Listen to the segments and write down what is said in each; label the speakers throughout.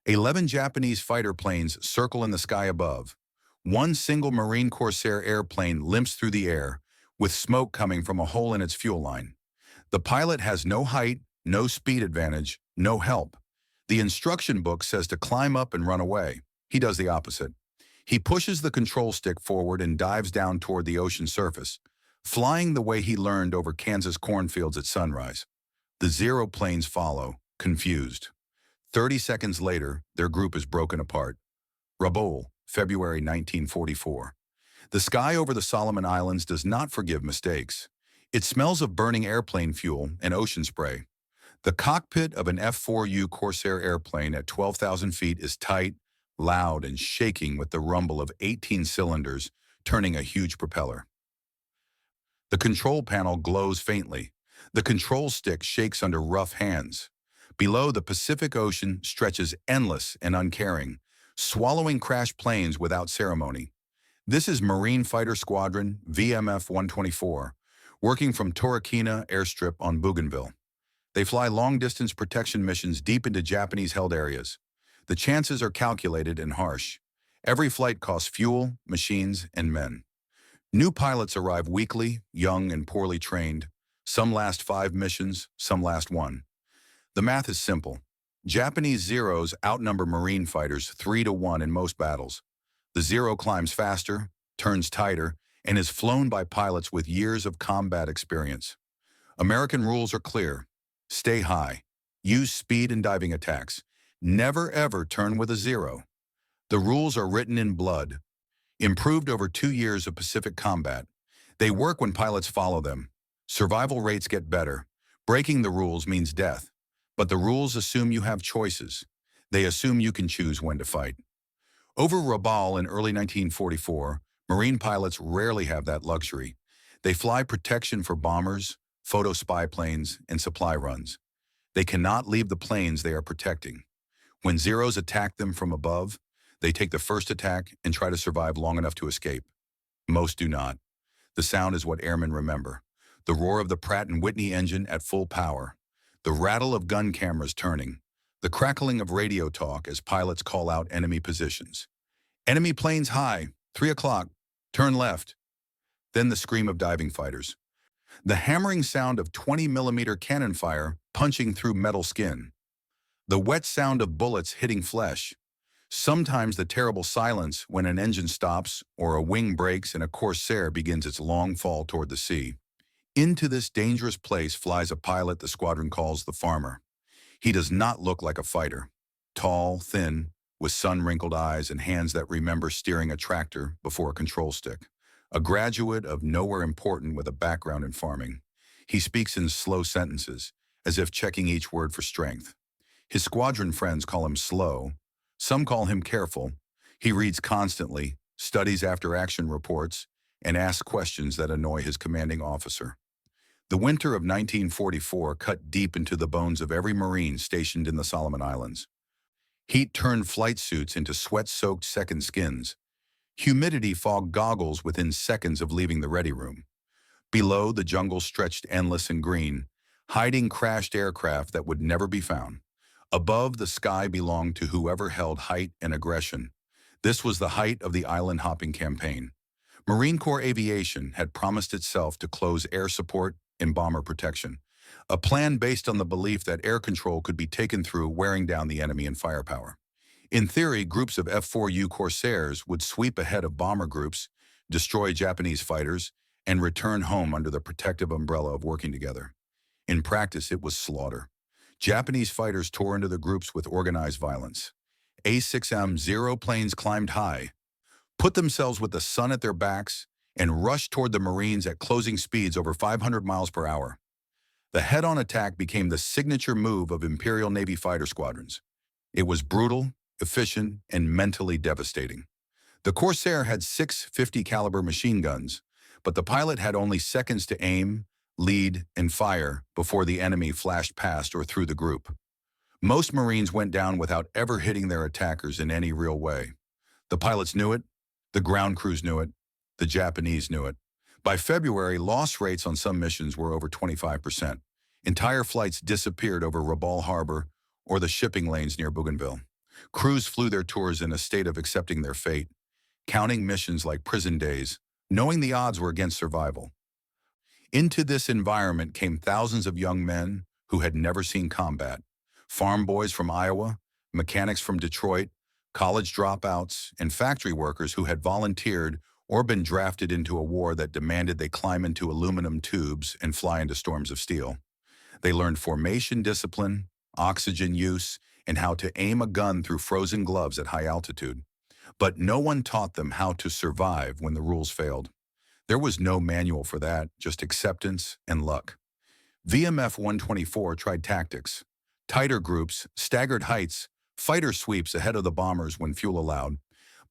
Speaker 1: 11 Japanese fighter planes circle in the sky above. One single Marine Corsair airplane limps through the air, with smoke coming from a hole in its fuel line. The pilot has no height, no speed advantage, no help. The instruction book says to climb up and run away. He does the opposite. He pushes the control stick forward and dives down toward the ocean surface, flying the way he learned over Kansas cornfields at sunrise. The Zero planes follow, confused. 30 seconds later, their group is broken apart. Rabaul, February 1944. The sky over the Solomon Islands does not forgive mistakes. It smells of burning airplane fuel and ocean spray. The cockpit of an F4U Corsair airplane at 12,000 feet is tight, loud, and shaking with the rumble of 18 cylinders turning a huge propeller. The control panel glows faintly. The control stick shakes under rough hands. Below, the Pacific Ocean stretches endless and uncaring, swallowing crash planes without ceremony. This is Marine Fighter Squadron VMF 124, working from Torokina Airstrip on Bougainville. They fly long-distance protection missions deep into Japanese-held areas. The chances are calculated and harsh. Every flight costs fuel, machines, and men. New pilots arrive weekly, young and poorly trained. Some last 5 missions, some last 1. The math is simple. Japanese Zeros outnumber Marine fighters 3-1 in most battles. The Zero climbs faster, turns tighter, and is flown by pilots with years of combat experience. American rules are clear. Stay high. Use speed in diving attacks. Never ever turn with a Zero. The rules are written in blood. Improved over 2 years of Pacific combat. They work when pilots follow them. Survival rates get better. Breaking the rules means death. But the rules assume you have choices. They assume you can choose when to fight. Over Rabaul in early 1944, Marine pilots rarely have that luxury. They fly protection for bombers, photo spy planes, and supply runs. They cannot leave the planes they are protecting. When Zeros attack them from above, they take the first attack and try to survive long enough to escape. Most do not. The sound is what airmen remember. The roar of the Pratt & Whitney engine at full power. The rattle of gun cameras turning. The crackling of radio talk as pilots call out enemy positions. Enemy planes high, 3 o'clock, turn left. Then the scream of diving fighters. The hammering sound of 20mm cannon fire punching through metal skin. The wet sound of bullets hitting flesh. Sometimes the terrible silence when an engine stops or a wing breaks and a Corsair begins its long fall toward the sea. Into this dangerous place flies a pilot the squadron calls the Farmer. He does not look like a fighter. Tall, thin, with sun-wrinkled eyes and hands that remember steering a tractor before a control stick. A graduate of nowhere important with a background in farming. He speaks in slow sentences, as if checking each word for strength. His squadron friends call him slow. Some call him careful. He reads constantly, studies after-action reports, and asks questions that annoy his commanding officer. The winter of 1944 cut deep into the bones of every Marine stationed in the Solomon Islands. Heat turned flight suits into sweat-soaked second skins. Humidity fogged goggles within seconds of leaving the ready room. Below, the jungle stretched endless and green, hiding crashed aircraft that would never be found. Above, the sky belonged to whoever held height and aggression. This was the height of the island-hopping campaign. Marine Corps Aviation had promised itself to close air support and bomber protection, a plan based on the belief that air control could be taken through wearing down the enemy in firepower. In theory, groups of F4U Corsairs would sweep ahead of bomber groups, destroy Japanese fighters, and return home under the protective umbrella of working together. In practice, it was slaughter. Japanese fighters tore into the groups with organized violence. A6M Zero planes climbed high, put themselves with the sun at their backs, and rushed toward the Marines at closing speeds over 500 miles per hour. The head-on attack became the signature move of Imperial Navy fighter squadrons. It was brutal, efficient, and mentally devastating. The Corsair had 6 50 caliber machine guns, but the pilot had only seconds to aim, lead, and fire before the enemy flashed past or through the group. Most Marines went down without ever hitting their attackers in any real way. The pilots knew it, the ground crews knew it, the Japanese knew it. By February, loss rates on some missions were over 25%. Entire flights disappeared over Rabaul Harbor or the shipping lanes near Bougainville. Crews flew their tours in a state of accepting their fate, counting missions like prison days, knowing the odds were against survival. Into this environment came thousands of young men who had never seen combat. Farm boys from Iowa, mechanics from Detroit, college dropouts, and factory workers who had volunteered or been drafted into a war that demanded they climb into aluminum tubes and fly into storms of steel. They learned formation discipline, oxygen use, and how to aim a gun through frozen gloves at high altitude. But no one taught them how to survive when the rules failed. There was no manual for that, just acceptance and luck. VMF 124 tried tactics. Tighter groups, staggered heights, fighter sweeps ahead of the bombers when fuel allowed.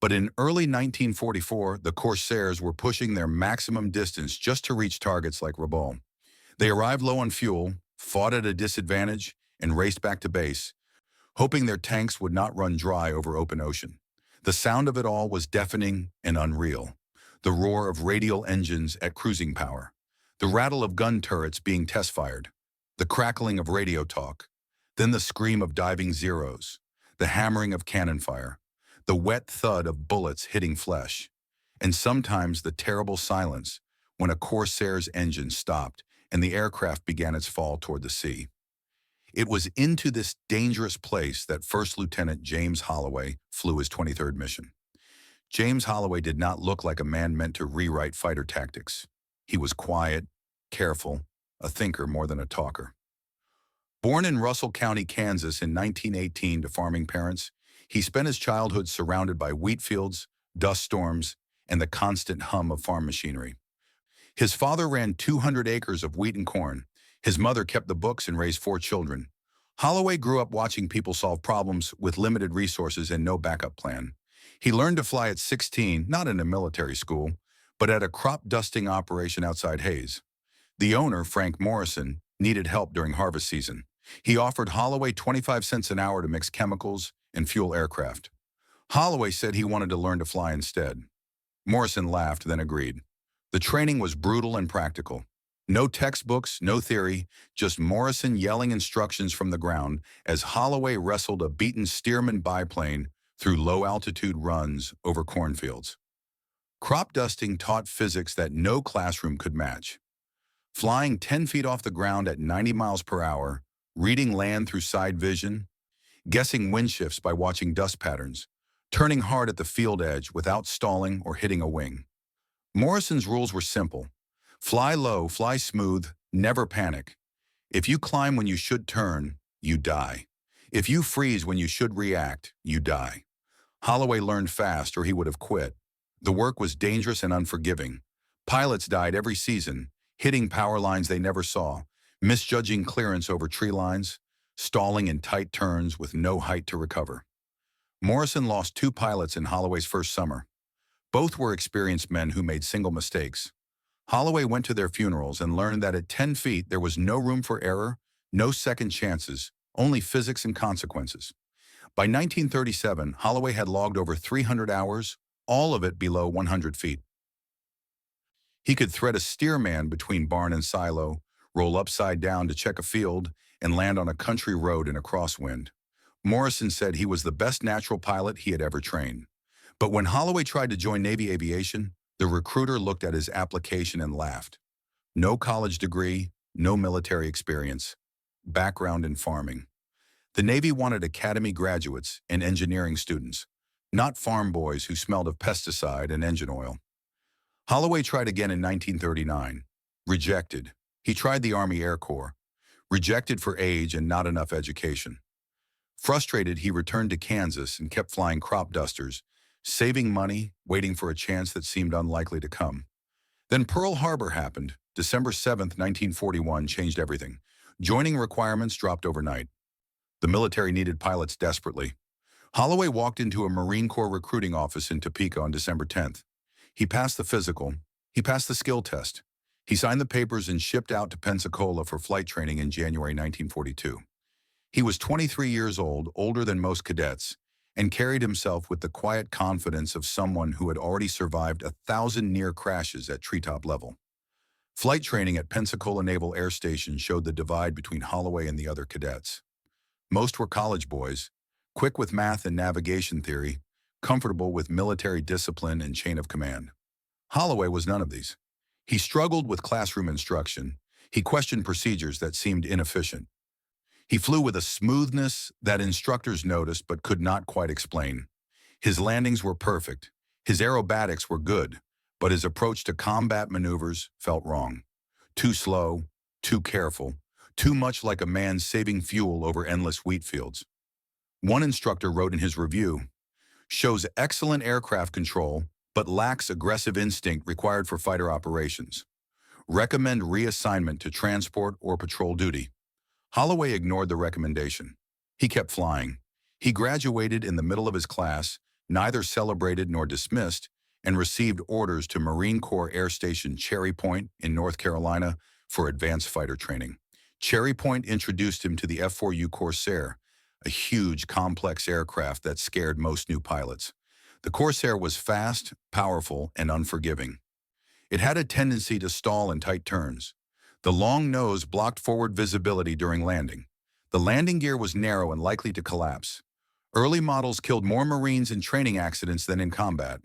Speaker 1: But in early 1944, the Corsairs were pushing their maximum distance just to reach targets like Rabaul. They arrived low on fuel, fought at a disadvantage, and raced back to base, hoping their tanks would not run dry over open ocean. The sound of it all was deafening and unreal. The roar of radial engines at cruising power, the rattle of gun turrets being test-fired, the crackling of radio talk, then the scream of diving Zeros, the hammering of cannon fire, the wet thud of bullets hitting flesh, and sometimes the terrible silence when a Corsair's engine stopped and the aircraft began its fall toward the sea. It was into this dangerous place that First Lieutenant James Holloway flew his 23rd mission. James Holloway did not look like a man meant to rewrite fighter tactics. He was quiet, careful, a thinker more than a talker. Born in Russell County, Kansas in 1918 to farming parents, he spent his childhood surrounded by wheat fields, dust storms, and the constant hum of farm machinery. His father ran 200 acres of wheat and corn. His mother kept the books and raised 4 children. Holloway grew up watching people solve problems with limited resources and no backup plan. He learned to fly at 16, not in a military school, but at a crop dusting operation outside Hayes. The owner, Frank Morrison, needed help during harvest season. He offered Holloway 25 cents an hour to mix chemicals and fuel aircraft. Holloway said he wanted to learn to fly instead. Morrison laughed, then agreed. The training was brutal and practical. No textbooks, no theory, just Morrison yelling instructions from the ground as Holloway wrestled a beaten Stearman biplane through low-altitude runs over cornfields. Crop dusting taught physics that no classroom could match. Flying 10 feet off the ground at 90 miles per hour, reading land through side vision, guessing wind shifts by watching dust patterns, turning hard at the field edge without stalling or hitting a wing. Morrison's rules were simple. Fly low, fly smooth, never panic. If you climb when you should turn, you die. If you freeze when you should react, you die. Holloway learned fast or he would have quit. The work was dangerous and unforgiving. Pilots died every season, hitting power lines they never saw, misjudging clearance over tree lines, stalling in tight turns with no height to recover. Morrison lost 2 pilots in Holloway's first summer. Both were experienced men who made single mistakes. Holloway went to their funerals and learned that at 10 feet there was no room for error, no second chances, only physics and consequences. By 1937, Holloway had logged over 300 hours, all of it below 100 feet. He could thread a steerman between barn and silo, roll upside down to check a field, and land on a country road in a crosswind. Morrison said he was the best natural pilot he had ever trained. But when Holloway tried to join Navy aviation, the recruiter looked at his application and laughed. No college degree, no military experience, background in farming. The Navy wanted academy graduates and engineering students, not farm boys who smelled of pesticide and engine oil. Holloway tried again in 1939. Rejected. He tried the Army Air Corps. Rejected for age and not enough education. Frustrated, he returned to Kansas and kept flying crop dusters, saving money, waiting for a chance that seemed unlikely to come. Then Pearl Harbor happened. December 7, 1941 changed everything. Joining requirements dropped overnight. The military needed pilots desperately. Holloway walked into a Marine Corps recruiting office in Topeka on December 10th. He passed the physical. He passed the skill test. He signed the papers and shipped out to Pensacola for flight training in January 1942. He was 23 years old, older than most cadets, and carried himself with the quiet confidence of someone who had already survived 1,000 near crashes at treetop level. Flight training at Pensacola Naval Air Station showed the divide between Holloway and the other cadets. Most were college boys. quick with math and navigation theory, comfortable with military discipline and chain of command. Holloway was none of these. He struggled with classroom instruction. He questioned procedures that seemed inefficient. He flew with a smoothness that instructors noticed but could not quite explain. His landings were perfect. His aerobatics were good, but his approach to combat maneuvers felt wrong. Too slow, too careful, too much like a man saving fuel over endless wheat fields. One instructor wrote in his review, "Shows excellent aircraft control, but lacks aggressive instinct required for fighter operations. Recommend reassignment to transport or patrol duty." Holloway ignored the recommendation. He kept flying. He graduated in the middle of his class, neither celebrated nor dismissed, and received orders to Marine Corps Air Station Cherry Point in North Carolina for advanced fighter training. Cherry Point introduced him to the F4U Corsair, a huge, complex aircraft that scared most new pilots. The Corsair was fast, powerful, and unforgiving. It had a tendency to stall in tight turns. The long nose blocked forward visibility during landing. The landing gear was narrow and likely to collapse. Early models killed more Marines in training accidents than in combat.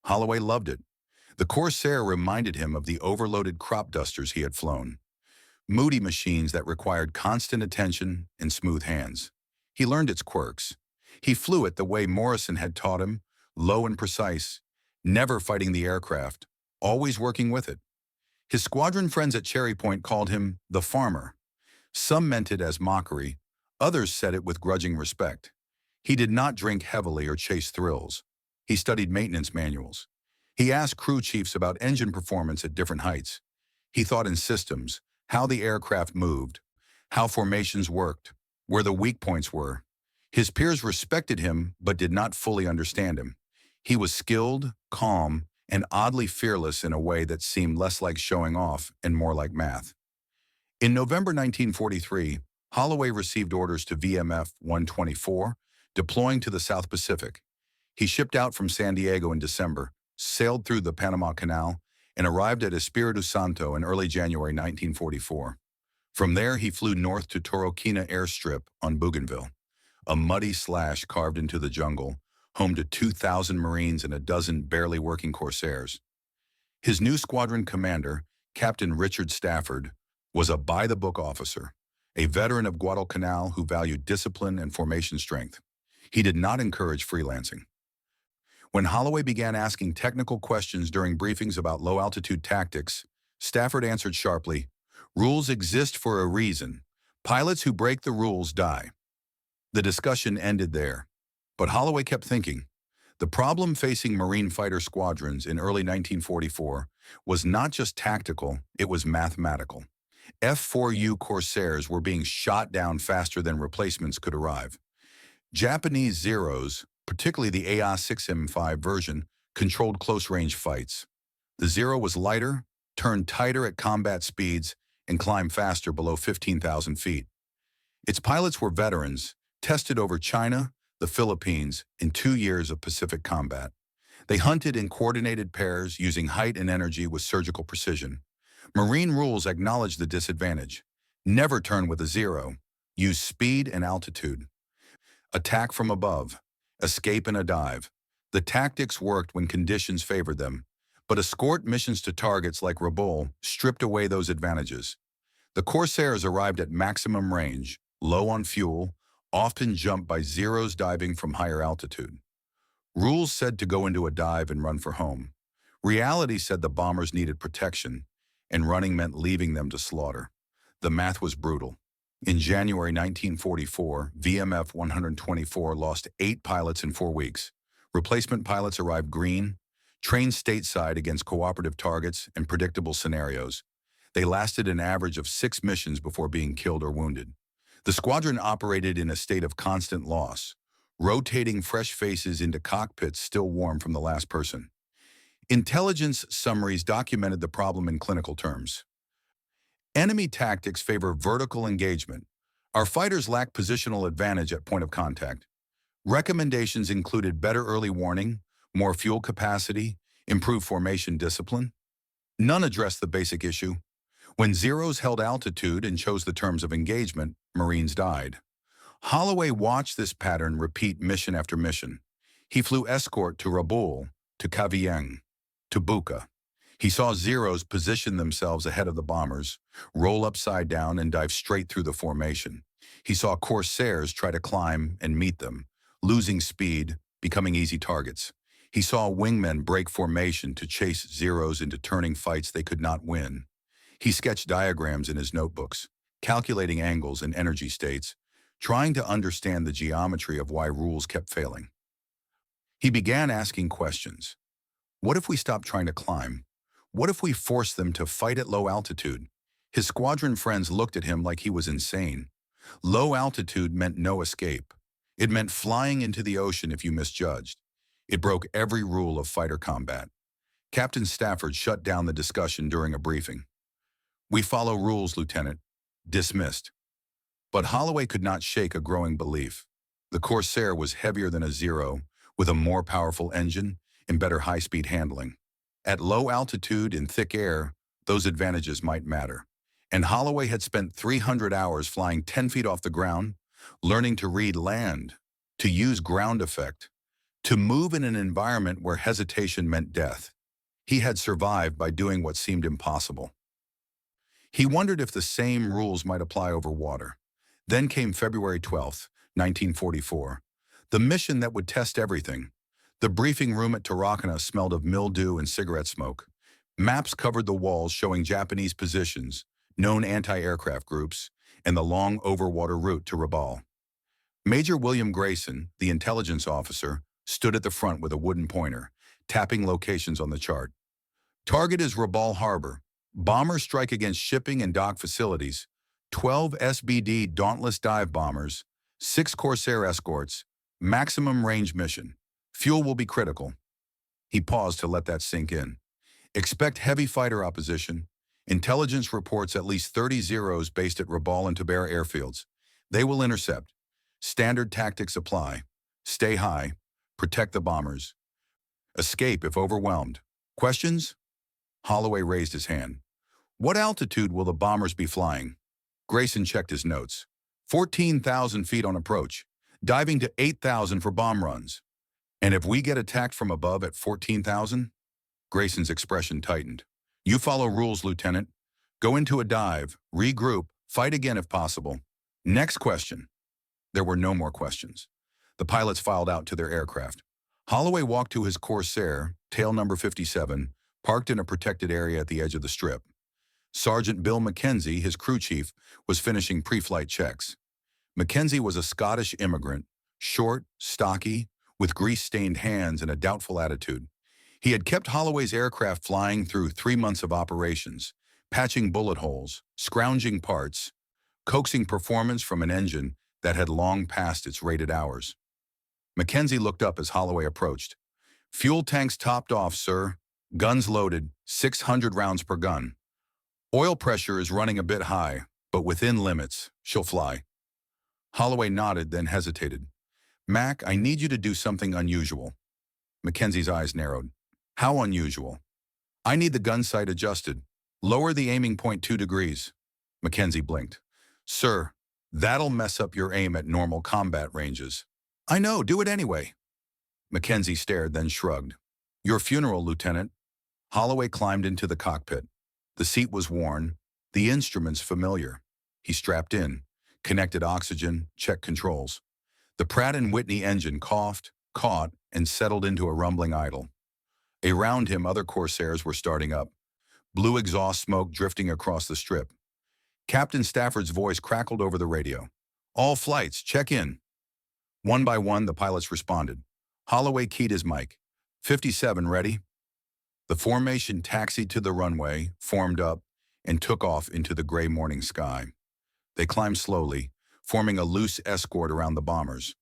Speaker 1: Holloway loved it. The Corsair reminded him of the overloaded crop dusters he had flown. Moody machines that required constant attention and smooth hands. He learned its quirks. He flew it the way Morrison had taught him, low and precise, never fighting the aircraft, always working with it. His squadron friends at Cherry Point called him the farmer. Some meant it as mockery, others said it with grudging respect. He did not drink heavily or chase thrills. He studied maintenance manuals. He asked crew chiefs about engine performance at different heights. He thought in systems, how the aircraft moved, how formations worked, where the weak points were. His peers respected him but did not fully understand him. He was skilled, calm, and oddly fearless in a way that seemed less like showing off and more like math. In November 1943, Holloway received orders to VMF 124, deploying to the South Pacific. He shipped out from San Diego in December, sailed through the Panama Canal, and arrived at Espiritu Santo in early January 1944. From there, he flew north to Toroquina Airstrip on Bougainville, a muddy slash carved into the jungle, home to 2,000 Marines and a dozen barely working Corsairs. His new squadron commander, Captain Richard Stafford, was a by-the-book officer, a veteran of Guadalcanal who valued discipline and formation strength. He did not encourage freelancing. When Holloway began asking technical questions during briefings about low-altitude tactics, Stafford answered sharply, "Rules exist for a reason. Pilots who break the rules die." The discussion ended there. But Holloway kept thinking. The problem facing Marine fighter squadrons in early 1944 was not just tactical, it was mathematical. F4U Corsairs were being shot down faster than replacements could arrive. Japanese Zeros, particularly the AI-6M5 version, controlled close-range fights. The Zero was lighter, turned tighter at combat speeds, and climbed faster below 15,000 feet. Its pilots were veterans, tested over China, the Philippines, in 2 years of Pacific combat. They hunted in coordinated pairs using height and energy with surgical precision. Marine rules acknowledged the disadvantage. Never turn with a Zero. Use speed and altitude. Attack from above. Escape in a dive. The tactics worked when conditions favored them, but escort missions to targets like Rabaul stripped away those advantages. The Corsairs arrived at maximum range, low on fuel, often jumped by Zeros diving from higher altitude. Rules said to go into a dive and run for home. Reality said the bombers needed protection, and running meant leaving them to slaughter. The math was brutal. In January 1944, VMF 124 lost 8 pilots in 4 weeks. Replacement pilots arrived green, trained stateside against cooperative targets and predictable scenarios. They lasted an average of 6 missions before being killed or wounded. The squadron operated in a state of constant loss, rotating fresh faces into cockpits still warm from the last person. Intelligence summaries documented the problem in clinical terms. Enemy tactics favor vertical engagement. Our fighters lack positional advantage at point of contact. Recommendations included better early warning, more fuel capacity, improved formation discipline. None addressed the basic issue. When Zeros held altitude and chose the terms of engagement, Marines died. Holloway watched this pattern repeat mission after mission. He flew escort to Rabaul, to Cavien, to Buka. He saw Zeros position themselves ahead of the bombers, roll upside down and dive straight through the formation. He saw Corsairs try to climb and meet them, losing speed, becoming easy targets. He saw wingmen break formation to chase Zeros into turning fights they could not win. He sketched diagrams in his notebooks, calculating angles and energy states, trying to understand the geometry of why rules kept failing. He began asking questions. What if we stopped trying to climb? What if we forced them to fight at low altitude? His squadron friends looked at him like he was insane. Low altitude meant no escape. It meant flying into the ocean if you misjudged. It broke every rule of fighter combat. Captain Stafford shut down the discussion during a briefing. "We follow rules, Lieutenant." Dismissed. But Holloway could not shake a growing belief. The Corsair was heavier than a Zero, with a more powerful engine and better high-speed handling. At low altitude in thick air, those advantages might matter. And Holloway had spent 300 hours flying 10 feet off the ground, learning to read land, to use ground effect, to move in an environment where hesitation meant death. He had survived by doing what seemed impossible. He wondered if the same rules might apply over water. Then came February 12, 1944, the mission that would test everything. The briefing room at Tarakana smelled of mildew and cigarette smoke. Maps covered the walls showing Japanese positions, known anti-aircraft groups, and the long overwater route to Rabaul. Major William Grayson, the intelligence officer, stood at the front with a wooden pointer, tapping locations on the chart. Target is Rabaul Harbor. Bombers strike against shipping and dock facilities. 12 SBD Dauntless dive bombers, 6 Corsair escorts, maximum range mission. Fuel will be critical. He paused to let that sink in. Expect heavy fighter opposition. Intelligence reports at least 30 Zeros based at Rabaul and Taber airfields. They will intercept. Standard tactics apply. Stay high. Protect the bombers. Escape if overwhelmed. Questions? Holloway raised his hand. What altitude will the bombers be flying? Grayson checked his notes. 14,000 feet on approach, diving to 8,000 for bomb runs. And if we get attacked from above at 14,000? Grayson's expression tightened. You follow rules, Lieutenant. Go into a dive, regroup, fight again if possible. Next question. There were no more questions. The pilots filed out to their aircraft. Holloway walked to his Corsair, tail number 57, parked in a protected area at the edge of the strip. Sergeant Bill Mackenzie, his crew chief, was finishing pre-flight checks. Mackenzie was a Scottish immigrant, short, stocky, with grease-stained hands and a doubtful attitude. He had kept Holloway's aircraft flying through 3 months of operations, patching bullet holes, scrounging parts, coaxing performance from an engine that had long passed its rated hours. Mackenzie looked up as Holloway approached. Fuel tanks topped off, sir. Guns loaded, 600 rounds per gun. Oil pressure is running a bit high, but within limits. She'll fly. Holloway nodded, then hesitated. Mac, I need you to do something unusual. Mackenzie's eyes narrowed. How unusual? I need the gun sight adjusted. Lower the aiming point 2 degrees. Mackenzie blinked. Sir, that'll mess up your aim at normal combat ranges. I know, do it anyway. Mackenzie stared, then shrugged. Your funeral, Lieutenant. Holloway climbed into the cockpit. The seat was worn, the instruments familiar. He strapped in, connected oxygen, checked controls. The Pratt & Whitney engine coughed, caught, and settled into a rumbling idle. Around him, other Corsairs were starting up, blue exhaust smoke drifting across the strip. Captain Stafford's voice crackled over the radio. All flights, check in. One by one, the pilots responded. Holloway keyed his mic. 57 ready? The formation taxied to the runway, formed up, and took off into the gray morning sky. They climbed slowly, forming a loose escort around the bombers.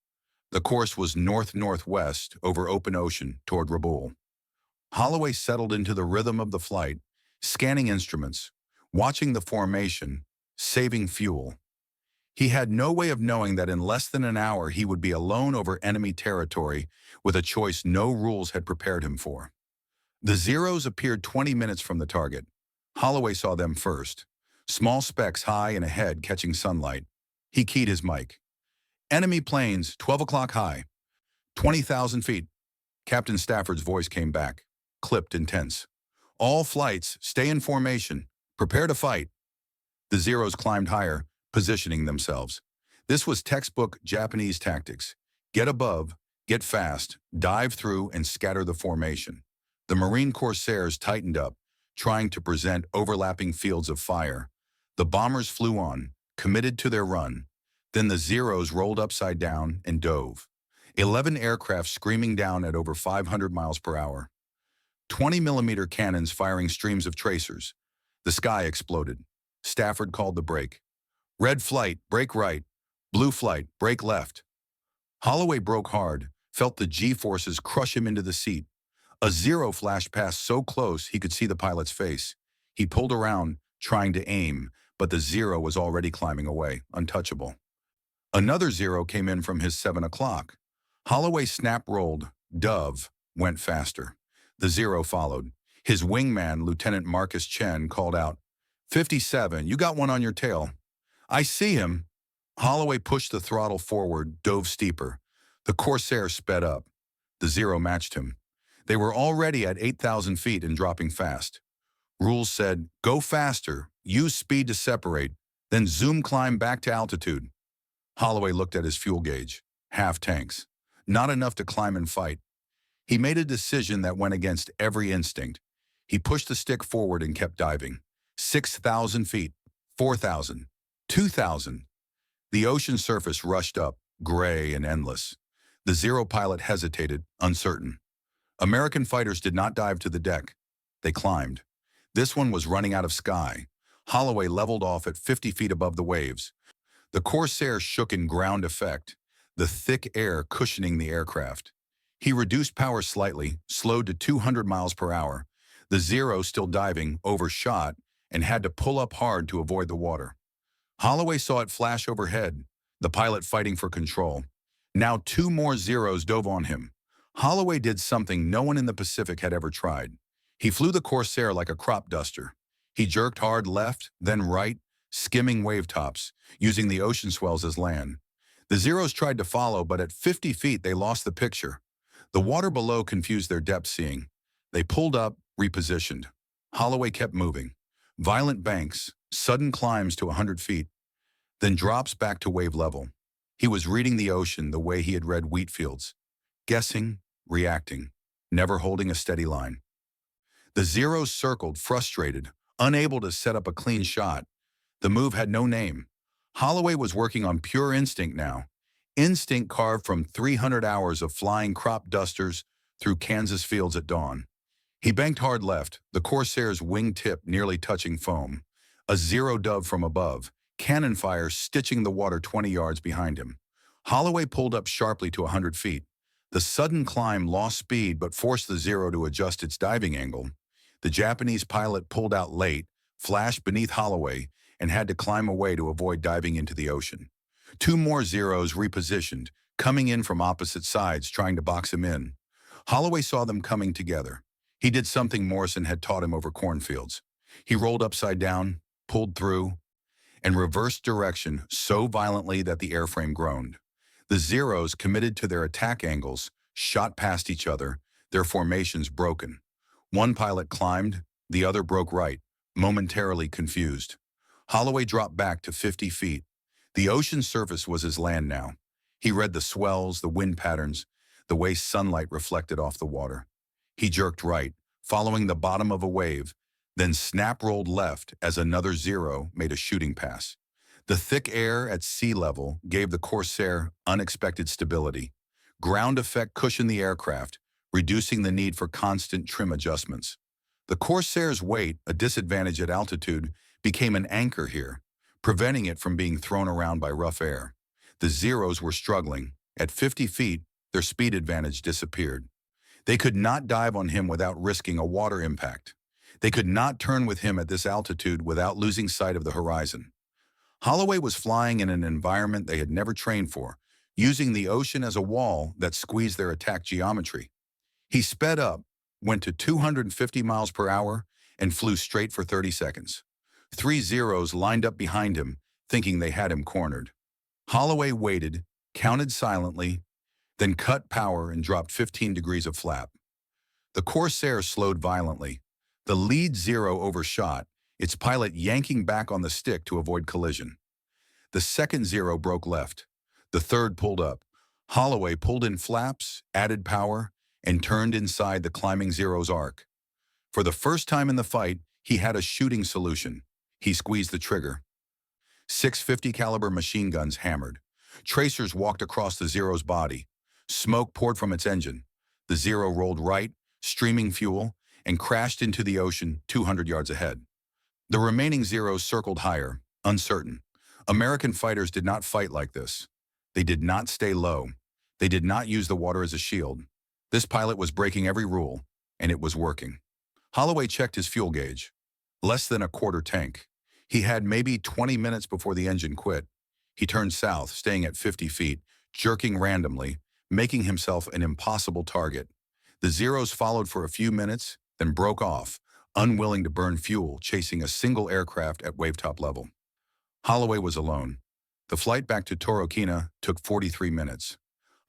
Speaker 1: The course was north-northwest over open ocean toward Rabaul. Holloway settled into the rhythm of the flight, scanning instruments, watching the formation, saving fuel. He had no way of knowing that in less than an hour he would be alone over enemy territory with a choice no rules had prepared him for. The Zeros appeared 20 minutes from the target. Holloway saw them first, small specks high and ahead catching sunlight. He keyed his mic. Enemy planes, 12 o'clock high, 20,000 feet. Captain Stafford's voice came back, clipped and tense. All flights, stay in formation. Prepare to fight. The Zeros climbed higher, positioning themselves. This was textbook Japanese tactics. Get above, get fast, dive through, and scatter the formation. The Marine Corsairs tightened up, trying to present overlapping fields of fire. The bombers flew on, committed to their run. Then the Zeros rolled upside down and dove. 11 aircraft screaming down at over 500 miles per hour. 20-millimeter cannons firing streams of tracers. The sky exploded. Stafford called the brake. Red flight, brake right. Blue flight, brake left. Holloway broke hard, felt the G-forces crush him into the seat. A Zero flashed past so close he could see the pilot's face. He pulled around, trying to aim, but the Zero was already climbing away, untouchable. Another Zero came in from his 7 o'clock. Holloway snap-rolled. Dove went faster. The Zero followed. His wingman, Lieutenant Marcus Chen, called out, 57, you got one on your tail. I see him. Holloway pushed the throttle forward, dove steeper. The Corsair sped up. The Zero matched him. They were already at 8,000 feet and dropping fast. Rules said, go faster, use speed to separate, then zoom climb back to altitude. Holloway looked at his fuel gauge. Half tanks. Not enough to climb and fight. He made a decision that went against every instinct. He pushed the stick forward and kept diving. 6,000 feet, 4,000, 2,000. The ocean surface rushed up, gray and endless. The Zero pilot hesitated, uncertain. American fighters did not dive to the deck. They climbed. This one was running out of sky. Holloway leveled off at 50 feet above the waves. The Corsair shook in ground effect, the thick air cushioning the aircraft. He reduced power slightly, slowed to 200 miles per hour. The Zero, still diving, overshot and had to pull up hard to avoid the water. Holloway saw it flash overhead, the pilot fighting for control. Now 2 more Zeros dove on him. Holloway did something no one in the Pacific had ever tried. He flew the Corsair like a crop duster. He jerked hard left, then right, skimming wave tops, using the ocean swells as land. The Zeros tried to follow, but at 50 feet they lost the picture. The water below confused their depth seeing. They pulled up, repositioned. Holloway kept moving. Violent banks, sudden climbs to 100 feet, then drops back to wave level. He was reading the ocean the way he had read wheat fields, guessing, reacting, never holding a steady line. The Zeros circled, frustrated, unable to set up a clean shot. The move had no name. Holloway was working on pure instinct now. Instinct carved from 300 hours of flying crop dusters through Kansas fields at dawn. He banked hard left, the Corsair's wing tip nearly touching foam. A Zero dove from above, cannon fire stitching the water 20 yards behind him. Holloway pulled up sharply to 100 feet. The sudden climb lost speed but forced the Zero to adjust its diving angle. The Japanese pilot pulled out late, flashed beneath Holloway, and had to climb away to avoid diving into the ocean. 2 more Zeros repositioned, coming in from opposite sides, trying to box him in. Holloway saw them coming together. He did something Morrison had taught him over cornfields. He rolled upside down, pulled through, and reversed direction so violently that the airframe groaned. The Zeros, committed to their attack angles, shot past each other, their formations broken. One pilot climbed, the other broke right, momentarily confused. Holloway dropped back to 50 feet. The ocean surface was his land now. He read the swells, the wind patterns, the way sunlight reflected off the water. He jerked right, following the bottom of a wave, then snap-rolled left as another Zero made a shooting pass. The thick air at sea level gave the Corsair unexpected stability. Ground effect cushioned the aircraft, reducing the need for constant trim adjustments. The Corsair's weight, a disadvantage at altitude, became an anchor here, preventing it from being thrown around by rough air. The Zeros were struggling. At 50 feet, their speed advantage disappeared. They could not dive on him without risking a water impact. They could not turn with him at this altitude without losing sight of the horizon. Holloway was flying in an environment they had never trained for, using the ocean as a wall that squeezed their attack geometry. He sped up, went to 250 miles per hour, and flew straight for 30 seconds. 3 Zeros lined up behind him, thinking they had him cornered. Holloway waited, counted silently, then cut power and dropped 15 degrees of flap. The Corsair slowed violently. The lead zero overshot, its pilot yanking back on the stick to avoid collision. The second zero broke left. The third pulled up. Holloway pulled in flaps, added power, and turned inside the climbing zero's arc. For the first time in the fight, he had a shooting solution. He squeezed the trigger. 650 caliber machine guns hammered. Tracers walked across the Zero's body. Smoke poured from its engine. The Zero rolled right, streaming fuel, and crashed into the ocean 200 yards ahead. The remaining Zeros circled higher, uncertain. American fighters did not fight like this. They did not stay low. They did not use the water as a shield. This pilot was breaking every rule, and it was working. Holloway checked his fuel gauge. Less than a quarter tank. He had maybe 20 minutes before the engine quit. He turned south, staying at 50 feet, jerking randomly, making himself an impossible target. The Zeros followed for a few minutes, then broke off, unwilling to burn fuel, chasing a single aircraft at wavetop level. Holloway was alone. The flight back to Torokina took 43 minutes.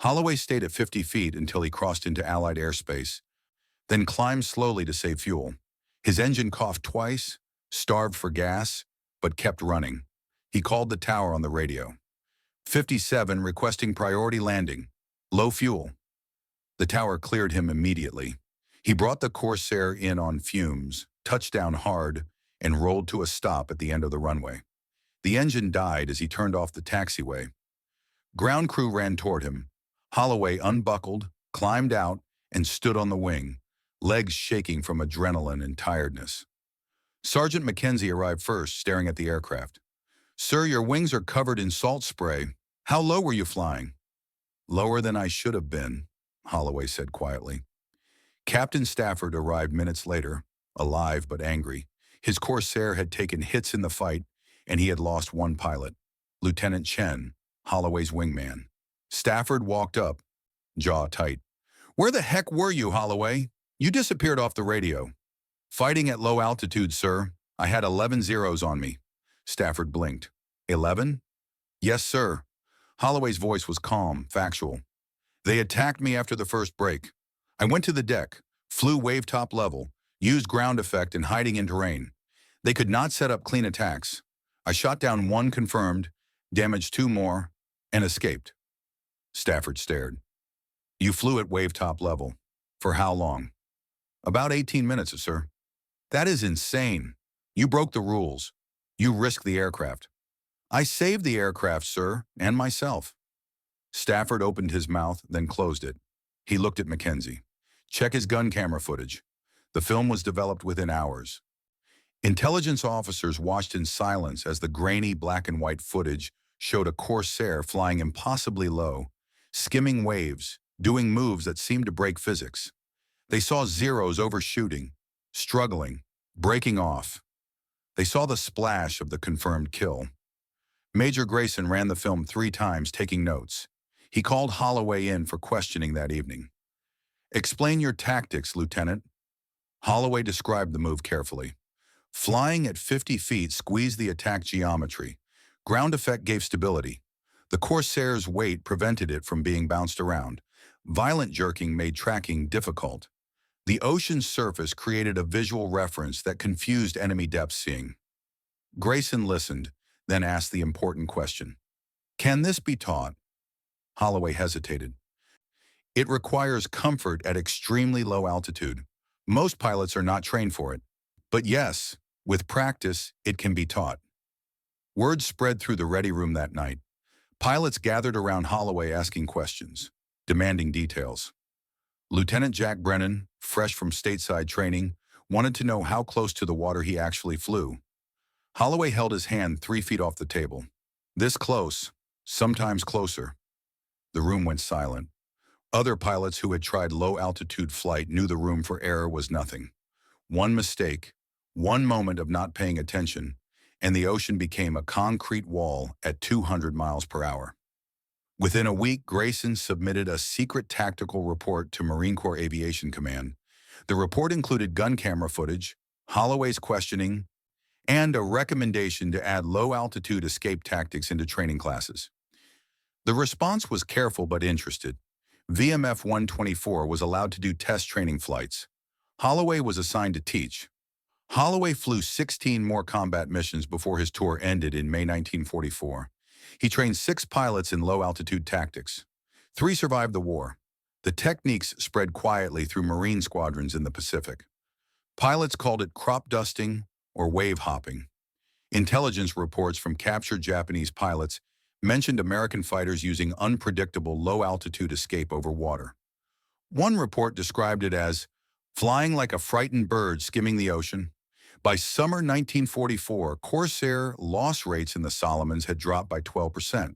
Speaker 1: Holloway stayed at 50 feet until he crossed into Allied airspace, then climbed slowly to save fuel. His engine coughed twice, starved for gas, but kept running. He called the tower on the radio. 57 requesting priority landing. Low fuel. The tower cleared him immediately. He brought the Corsair in on fumes, touched down hard, and rolled to a stop at the end of the runway. The engine died as he turned off the taxiway. Ground crew ran toward him. Holloway unbuckled, climbed out, and stood on the wing, legs shaking from adrenaline and tiredness. Sergeant Mackenzie arrived first, staring at the aircraft. "Sir, your wings are covered in salt spray. How low were you flying?" "Lower than I should have been," Holloway said quietly. Captain Stafford arrived minutes later, alive but angry. His Corsair had taken hits in the fight, and he had lost one pilot, Lieutenant Chen, Holloway's wingman. Stafford walked up, jaw tight. "Where the heck were you, Holloway? You disappeared off the radio." "Fighting at low altitude, sir. I had 11 Zeros on me." Stafford blinked. 11? "Yes, sir." Holloway's voice was calm, factual. "They attacked me after the first break. I went to the deck, flew wavetop level, used ground effect and hiding in terrain. They could not set up clean attacks. I shot down one confirmed, damaged two more, and escaped." Stafford stared. "You flew at wavetop level. For how long?" "About 18 minutes, sir." "That is insane. You broke the rules. You risked the aircraft." "I saved the aircraft, sir, and myself." Stafford opened his mouth, then closed it. He looked at Mackenzie. "Check his gun camera footage." The film was developed within hours. Intelligence officers watched in silence as the grainy black and white footage showed a Corsair flying impossibly low, skimming waves, doing moves that seemed to break physics. They saw Zeros overshooting, struggling, breaking off. They saw the splash of the confirmed kill. Major Grayson ran the film 3 times, taking notes. He called Holloway in for questioning that evening. "Explain your tactics, Lieutenant." Holloway described the move carefully. Flying at 50 feet squeezed the attack geometry. Ground effect gave stability. The Corsair's weight prevented it from being bounced around. Violent jerking made tracking difficult. The ocean's surface created a visual reference that confused enemy depth seeing. Grayson listened, then asked the important question. "Can this be taught?" Holloway hesitated. "It requires comfort at extremely low altitude. Most pilots are not trained for it. But yes, with practice, it can be taught." Word spread through the ready room that night. Pilots gathered around Holloway asking questions, demanding details. Lieutenant Jack Brennan, fresh from stateside training, wanted to know how close to the water he actually flew. Holloway held his hand 3 feet off the table. "This close, sometimes closer." The room went silent. Other pilots who had tried low-altitude flight knew the room for error was nothing. One mistake, one moment of not paying attention, and the ocean became a concrete wall at 200 miles per hour. Within a week, Grayson submitted a secret tactical report to Marine Corps Aviation Command. The report included gun camera footage, Holloway's questioning, and a recommendation to add low-altitude escape tactics into training classes. The response was careful but interested. VMF-124 was allowed to do test training flights. Holloway was assigned to teach. Holloway flew 16 more combat missions before his tour ended in May 1944. He trained 6 pilots in low-altitude tactics. 3 survived the war. The techniques spread quietly through Marine squadrons in the Pacific. Pilots called it crop dusting or wave hopping. Intelligence reports from captured Japanese pilots mentioned American fighters using unpredictable low-altitude escape over water. One report described it as flying like a frightened bird skimming the ocean. By summer 1944, Corsair loss rates in the Solomons had dropped by 12%.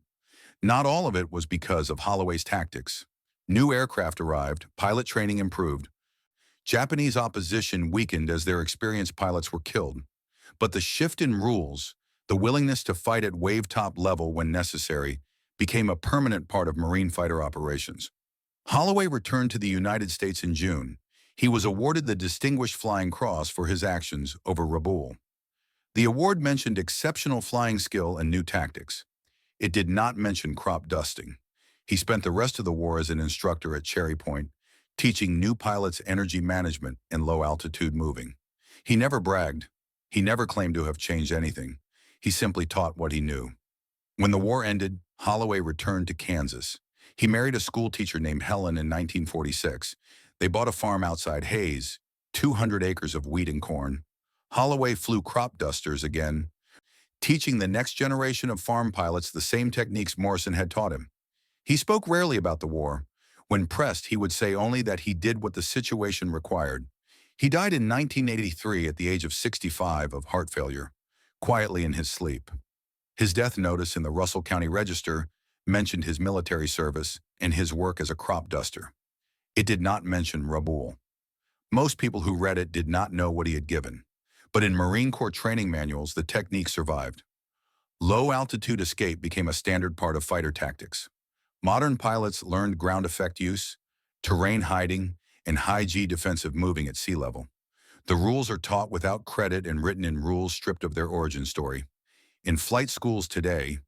Speaker 1: Not all of it was because of Holloway's tactics. New aircraft arrived, pilot training improved. Japanese opposition weakened as their experienced pilots were killed. But the shift in rules, the willingness to fight at wave-top level when necessary, became a permanent part of Marine fighter operations. Holloway returned to the United States in June. He was awarded the Distinguished Flying Cross for his actions over Rabaul. The award mentioned exceptional flying skill and new tactics. It did not mention crop dusting. He spent the rest of the war as an instructor at Cherry Point, teaching new pilots energy management and low-altitude moving. He never bragged. He never claimed to have changed anything. He simply taught what he knew. When the war ended, Holloway returned to Kansas. He married a schoolteacher named Helen in 1946. They bought a farm outside Hayes, 200 acres of wheat and corn. Holloway flew crop dusters again, teaching the next generation of farm pilots the same techniques Morrison had taught him. He spoke rarely about the war. When pressed, he would say only that he did what the situation required. He died in 1983 at the age of 65 of heart failure, quietly in his sleep. His death notice in the Russell County Register mentioned his military service and his work as a crop duster. It did not mention Rabaul. Most people who read it did not know what he had given, but in Marine Corps training manuals, the technique survived. Low-altitude escape became a standard part of fighter tactics. Modern pilots learned ground effect use, terrain hiding, and high-G defensive moving at sea level. The rules are taught without credit and written in rules stripped of their origin story. In flight schools today,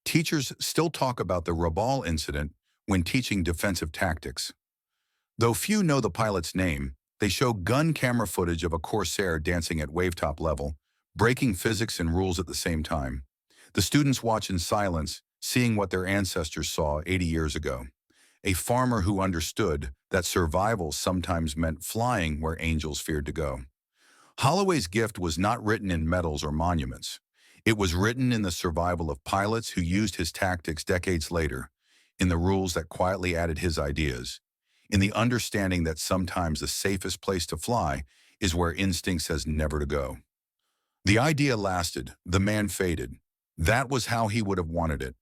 Speaker 1: teachers still talk about the Rabaul incident when teaching defensive tactics. Though few know the pilot's name, they show gun camera footage of a Corsair dancing at wavetop level, breaking physics and rules at the same time. The students watch in silence, seeing what their ancestors saw 80 years ago. A farmer who understood that survival sometimes meant flying where angels feared to go. Holloway's gift was not written in medals or monuments. It was written in the survival of pilots who used his tactics decades later, in the rules that quietly added his ideas, in the understanding that sometimes the safest place to fly is where instinct says never to go. The idea lasted, the man faded. That was how he would have wanted it.